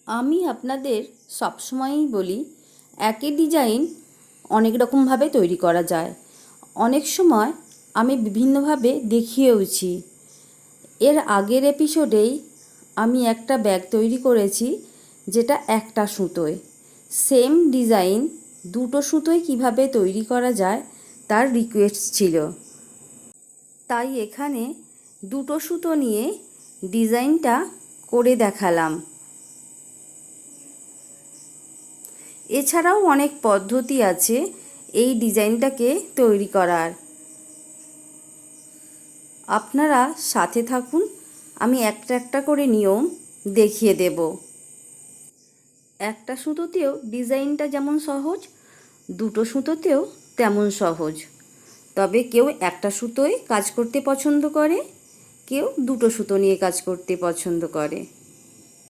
আমি আপনাদের সবসময়ই বলি একই ডিজাইন অনেক রকমভাবে তৈরি করা যায়। অনেক সময় আমি বিভিন্নভাবে দেখিয়েওছি। এর আগের এপিসোডেই আমি একটা ব্যাগ তৈরি করেছি যেটা একটা সুতোয়। সেম ডিজাইন দুটো সুতোয় কিভাবে তৈরি করা যায় তার রিকোয়েস্ট ছিল, তাই এখানে দুটো সুতো নিয়ে ডিজাইনটা করে দেখালাম। এছাড়াও অনেক পদ্ধতি আছে এই ডিজাইনটাকে তৈরি করার। আপনারা সাথে থাকুন, আমি একটা একটা করে নিয়ম দেখিয়ে দেব। একটা সুতোতেও ডিজাইনটা যেমন সহজ, দুটো সুতোতেও তেমন সহজ। তবে কেউ একটা সুতোয় কাজ করতে পছন্দ করে, কেউ দুটো সুতো নিয়ে কাজ করতে পছন্দ করে।